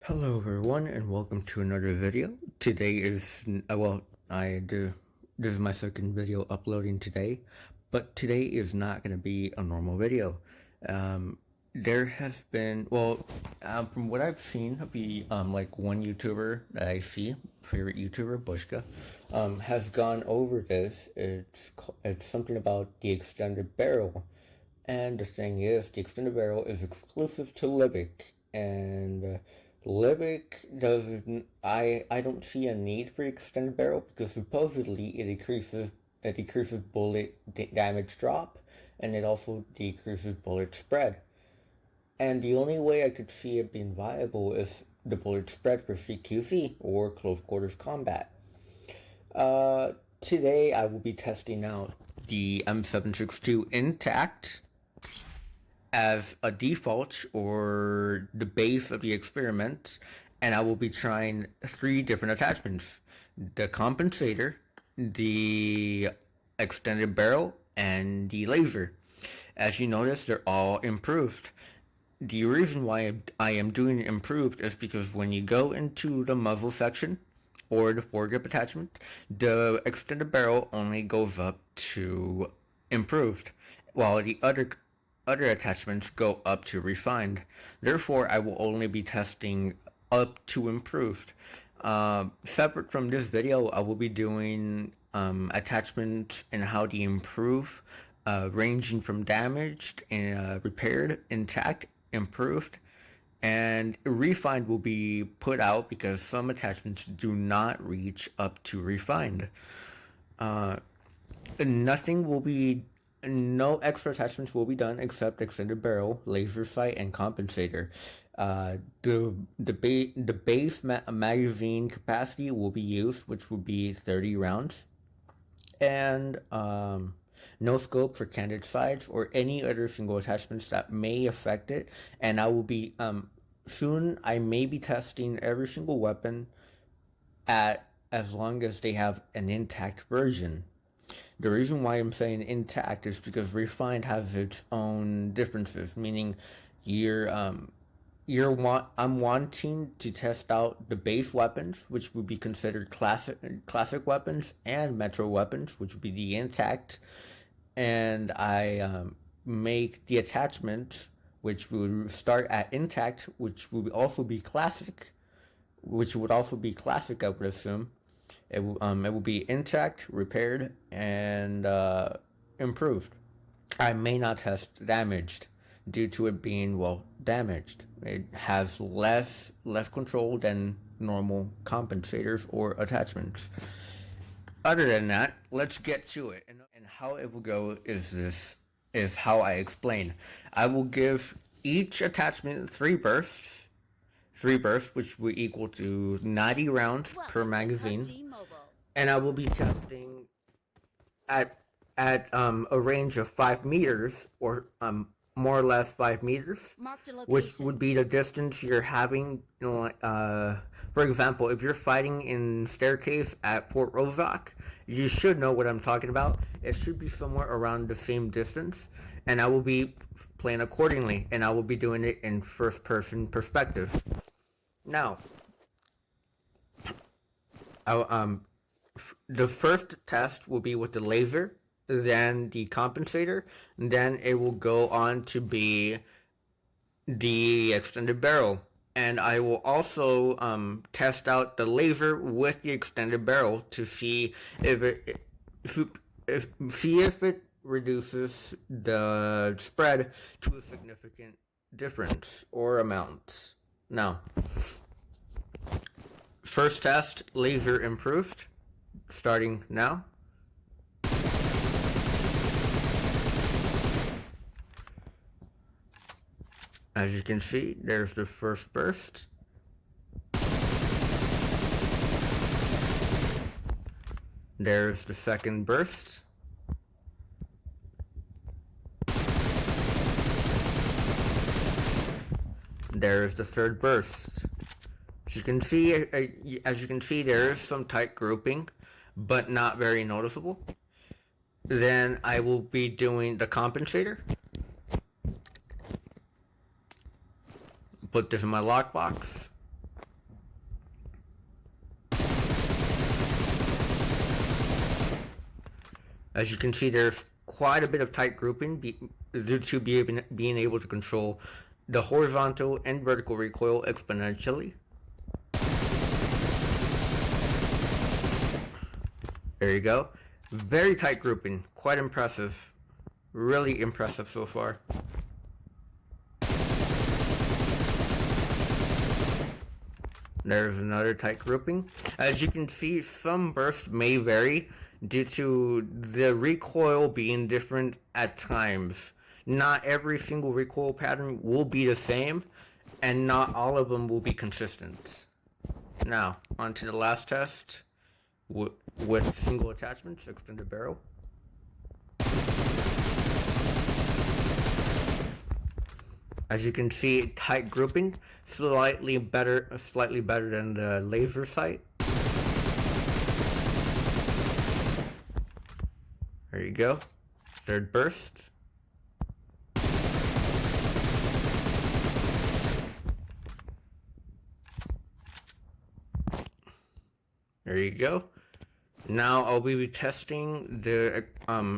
Hello everyone and welcome to another video. Today is, this is my second video uploading today, but today is not going to be a normal video. There has been, from what I've seen, like one YouTuber that I see, favorite YouTuber, Bushka, has gone over this. It's something about the extended barrel. And the thing is, the extended barrel is exclusive to Libic, and Libic doesn't. I don't see a need for extended barrel because supposedly it decreases bullet damage drop, and it also decreases bullet spread. And the only way I could see it being viable is the bullet spread for CQC or close quarters combat. Today I will be testing out the M762 intact as a default or the base of the experiment, and I will be trying 3 different attachments: the compensator, the extended barrel, and the laser. As you notice, they're all improved. The reason why I am doing improved is because when you go into the muzzle section or the foregrip attachment, the extended barrel only goes up to improved, while the other attachments go up to refined. Therefore, I will only be testing up to improved. Separate from this video, I will be doing attachments and how to improve, ranging from damaged and repaired, intact, improved, and refined will be put out because some attachments do not reach up to refined. Uh, Nothing will be, no extra attachments will be done except extended barrel, laser sight, and compensator. The base magazine capacity will be used, which will be 30 rounds, and no scopes or candid sights or any other single attachments that may affect it. And I will be soon. I may be testing every single weapon at as long as they have an intact version. The reason why I'm saying intact is because refined has its own differences, meaning you're I'm wanting to test out the base weapons, which would be considered classic weapons, and metro weapons, which would be the intact, and I make the attachments which would start at intact, which would also be classic, I would assume. It will be intact, repaired, and improved. I may not test damaged due to it being, well, damaged. It has less control than normal compensators or attachments. Other than that, let's get to it. And how it will go is how I explain. I will give each attachment 3 bursts, which will equal to 90 rounds per magazine, and I will be testing at a range of 5 meters, or more or less 5 meters, which would be the distance you're having. For example, if you're fighting in staircase at Port Rozak, you should know what I'm talking about. It should be somewhere around the same distance, and I will be playing accordingly, and I will be doing it in first-person perspective. Now, I, the first test will be with the laser, then the compensator, then it will go on to be the extended barrel. And I will also test out the laser with the extended barrel to see if it reduces the spread to a significant difference or amount. Now, first test, laser improved, starting now. As you can see, there's the first burst. There's the second burst. There's the third burst. As you can see, there is some tight grouping, but not very noticeable. Then I will be doing the compensator. Put this in my lockbox. As you can see, there's quite a bit of tight grouping due to being able to control the horizontal and vertical recoil exponentially. There you go. Very tight grouping. Quite impressive. Really impressive so far. There's another tight grouping. As you can see, some bursts may vary due to the recoil being different at times. Not every single recoil pattern will be the same, and not all of them will be consistent. Now, on to the last test with single attachments, extended barrel. As you can see, tight grouping, slightly better than the laser sight. There you go. Third burst. There you go. Now I'll be testing the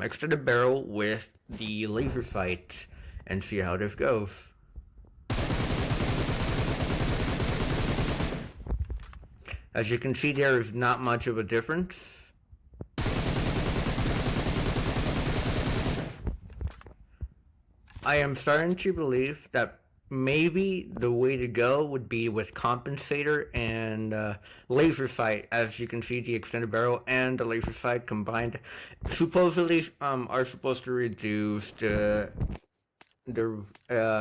extended barrel with the laser sight and see how this goes. As you can see, there is not much of a difference. I am starting to believe that maybe the way to go would be with compensator and laser sight. As you can see, the extended barrel and the laser sight combined supposedly are supposed to reduce the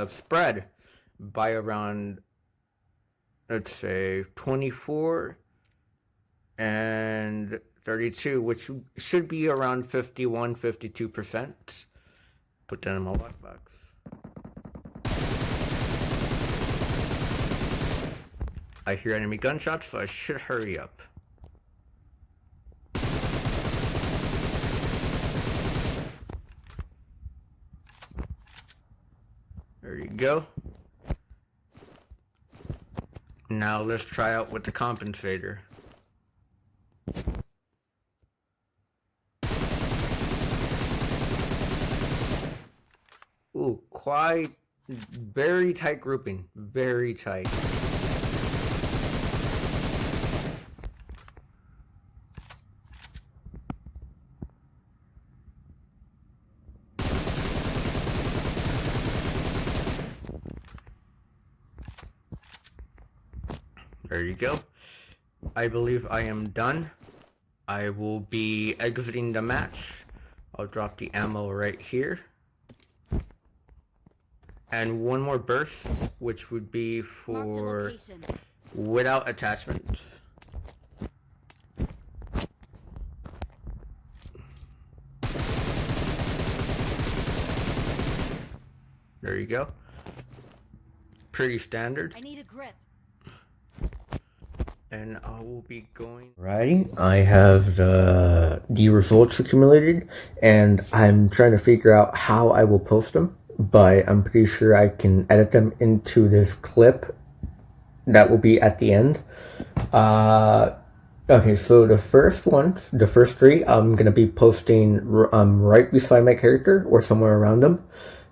spread by around, let's say, 24 and 32, which should be around 51-52%. Put that in my lockbox. I hear enemy gunshots, so I should hurry up. There you go. Now let's try out with the compensator. Ooh, very tight grouping, very tight. There you go. I believe I am done. I will be exiting the match. I'll drop the ammo right here. And one more burst, which would be for without attachments. There you go. Pretty standard. I need a grip. And I will be going. Alrighty, I have the results accumulated, and I'm trying to figure out how I will post them. But I'm pretty sure I can edit them into this clip that will be at the end. Okay, so the first three, I'm gonna be posting right beside my character or somewhere around them.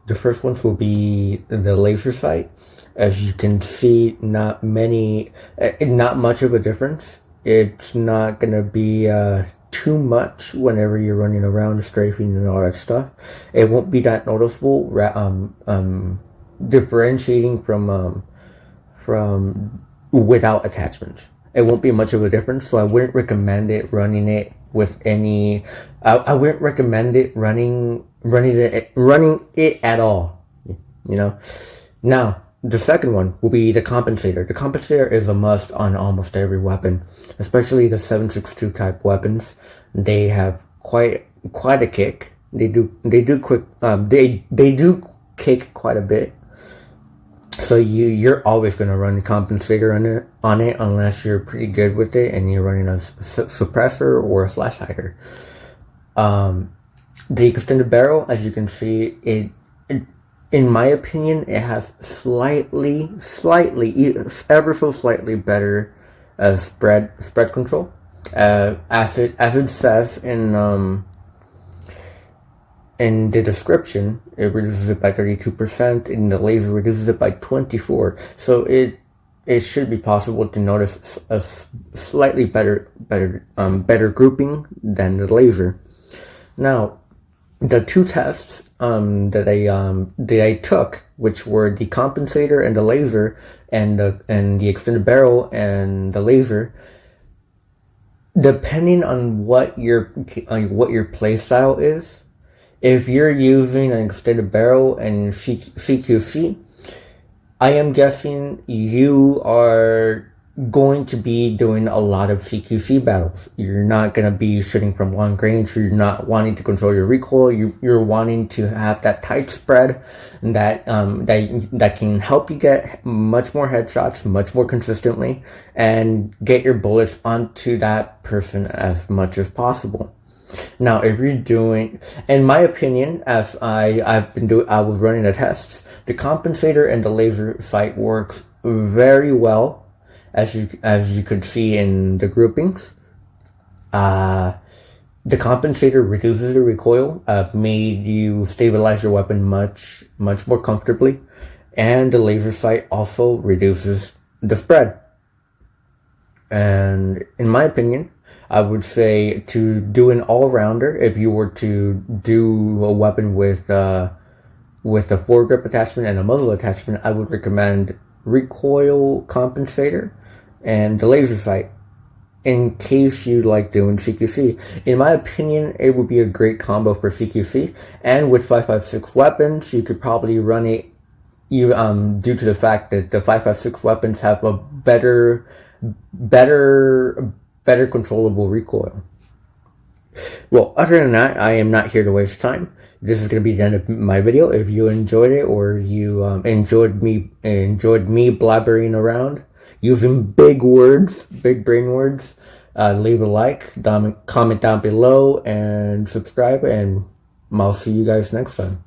The first ones will be the laser sight. As you can see, not much of a difference. It's not gonna be too much whenever you're running around strafing and all that stuff. It won't be that noticeable. Differentiating from without attachments, it won't be much of a difference. So I wouldn't recommend it running it with any. I wouldn't recommend it running it at all. You know. Now, the second one will be the compensator. The compensator is a must on almost every weapon, especially the 7.62 type weapons. They have quite a kick. They do kick quite a bit. So you're always gonna run the compensator on it unless you're pretty good with it and you're running a suppressor or a flash hider. The extended barrel, as you can see, it in my opinion, it has slightly, ever so slightly better spread control. As it says in in the description, it reduces it by 32%, and the laser reduces it by 24%. So it should be possible to notice a slightly better grouping than the laser. Now, the two tests that I took, which were the compensator and the laser, and the extended barrel and the laser, depending on what your play style is. If you're using an extended barrel and CQC, I am guessing you are going to be doing a lot of CQC battles. You're not going to be shooting from long range. You're not wanting to control your recoil. You're wanting to have that tight spread that can help you get much more headshots, much more consistently, and get your bullets onto that person as much as possible. Now, if you're doing, in my opinion, as I was running the tests, the compensator and the laser sight works very well, as you could see in the groupings. The compensator reduces the recoil, made you stabilize your weapon much more comfortably, and the laser sight also reduces the spread. And in my opinion, I would say to do an all-rounder, if you were to do a weapon with a foregrip attachment and a muzzle attachment, I would recommend recoil compensator and the laser sight in case you like doing CQC. In my opinion, it would be a great combo for CQC, and with 5.56 weapons, you could probably run it due to the fact that the 5.56 weapons have a better controllable recoil. Well, other than that, I am not here to waste time. This is going to be the end of my video. If you enjoyed it, or you enjoyed me blabbering around using big words, big brain words, leave a like, comment down below, and subscribe, and I'll see you guys next time.